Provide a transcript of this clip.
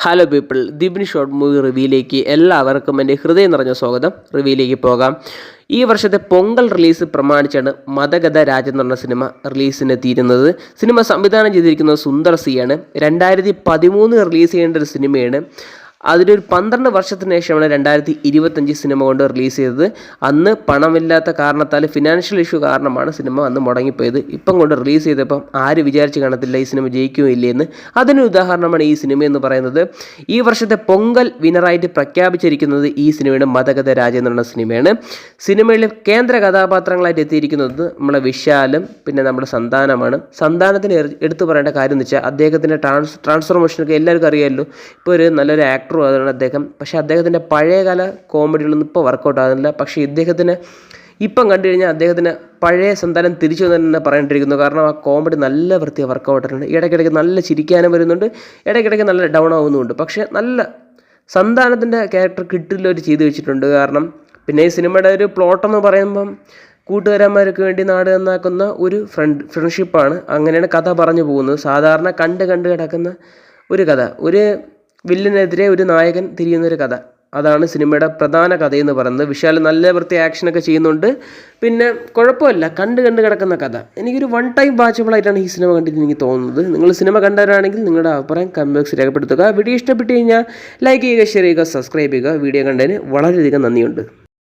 Hello people, ദീപിൻ short movie റിവ്യൂയിലേക്ക് എല്ലാവർക്കും എൻ്റെ ഹൃദയം നിറഞ്ഞ സ്വാഗതം. റിവ്യൂയിലേക്ക് പോകാം. ഈ വർഷത്തെ പൊങ്കൽ റിലീസ് പ്രമാണിച്ചാണ് മതഗത രാജ് എന്ന് പറഞ്ഞ സിനിമ റിലീസിന് എത്തിയിരുന്നത്. സിനിമ സംവിധാനം ചെയ്തിരിക്കുന്നത് സുന്ദർ സി ആണ്. 2013 റിലീസ് ചെയ്യേണ്ട ഒരു സിനിമയാണ്. അതിലൊരു 12 വർഷത്തിന് ശേഷമാണ് 2025 സിനിമ കൊണ്ട് റിലീസ് ചെയ്തത്. അന്ന് പണമില്ലാത്ത കാരണത്താൽ ഫിനാൻഷ്യൽ ഇഷ്യൂ കാരണമാണ് സിനിമ അന്ന് മുടങ്ങിപ്പോയത്. ഇപ്പം കൊണ്ട് റിലീസ് ചെയ്തപ്പം ആര് വിചാരിച്ച് കാണത്തില്ല ഈ സിനിമ ജയിക്കുകയില്ലെന്ന്. അതിനൊരു ഉദാഹരണമാണ് ഈ സിനിമ എന്ന് പറയുന്നത്. ഈ വർഷത്തെ പൊങ്കൽ വിനറായിട്ട് പ്രഖ്യാപിച്ചിരിക്കുന്നത് ഈ സിനിമയുടെ മതഗത രാജ് എന്ന് പറയുന്ന സിനിമയാണ്. സിനിമയിൽ കേന്ദ്ര കഥാപാത്രങ്ങളായിട്ട് എത്തിയിരിക്കുന്നത് നമ്മളെ വിശാലും പിന്നെ നമ്മുടെ സന്താനമാണ്. സന്താനത്തിന് എടുത്തു പറയേണ്ട കാര്യം എന്ന് വെച്ചാൽ അദ്ദേഹത്തിൻ്റെ ട്രാൻസ്ഫോർമേഷനൊക്കെ എല്ലാവർക്കും അറിയാമല്ലോ. ഇപ്പോൾ ഒരു നല്ലൊരു ആക്ടറും അതാണ് അദ്ദേഹം. പക്ഷേ അദ്ദേഹത്തിൻ്റെ പഴയകാല കോമഡികളൊന്നും ഇപ്പോൾ വർക്കൗട്ട് ആകുന്നില്ല. പക്ഷേ ഇദ്ദേഹത്തിന് ഇപ്പം കണ്ടു കഴിഞ്ഞാൽ അദ്ദേഹത്തിന് പഴയ സന്താനം തിരിച്ചു തന്നെ പറയേണ്ടിയിരിക്കുന്നു. കാരണം ആ കോമഡി നല്ല വൃത്തി വർക്കൗട്ടായിട്ടുണ്ട്. ഇടയ്ക്കിടയ്ക്ക് നല്ല ചിരിക്കാനും വരുന്നുണ്ട്, ഇടയ്ക്കിടയ്ക്ക് നല്ല ഡൗൺ ആവുന്നുമുണ്ട്. പക്ഷേ നല്ല സന്താനത്തിൻ്റെ ക്യാരക്ടർ കിട്ടില്ലൊരു ചെയ്തു വെച്ചിട്ടുണ്ട്. കാരണം പിന്നെ ഈ സിനിമയുടെ ഒരു പ്ലോട്ടെന്ന് പറയുമ്പം കൂട്ടുകാരന്മാർക്ക് വേണ്ടി നാട് നന്നാക്കുന്ന ഒരു ഫ്രണ്ട്ഷിപ്പാണ്. അങ്ങനെയാണ് കഥ പറഞ്ഞു പോകുന്നത്. സാധാരണ കണ്ട് കിടക്കുന്ന ഒരു കഥ, ഒരു വില്ലനെതിരെ ഒരു നായകൻ തിരിയുന്നൊരു കഥ. അതാണ് സിനിമയുടെ പ്രധാന കഥയെന്ന് പറയുന്നത്. വിശാൽ നല്ല വൃത്തി ആക്ഷനൊക്കെ ചെയ്യുന്നുണ്ട്. പിന്നെ കുഴപ്പമില്ല, കണ്ട് കിടക്കുന്ന കഥ. എനിക്കൊരു വൺ ടൈം വാച്ചബിളായിട്ടാണ് ഈ സിനിമ കണ്ടിട്ട് എനിക്ക് തോന്നുന്നത്. നിങ്ങൾ സിനിമ കണ്ടവരാണെങ്കിൽ നിങ്ങളുടെ അഭിപ്രായം കമന്റ് ബോക്സിൽ രേഖപ്പെടുത്തുക. വീഡിയോ ഇഷ്ടപ്പെട്ട് കഴിഞ്ഞാൽ ലൈക്ക് ചെയ്യുക, ഷെയർ ചെയ്യുക, സബ്സ്ക്രൈബ് ചെയ്യുക. വീഡിയോ കണ്ടതിന് വളരെയധികം നന്ദിയുണ്ട്.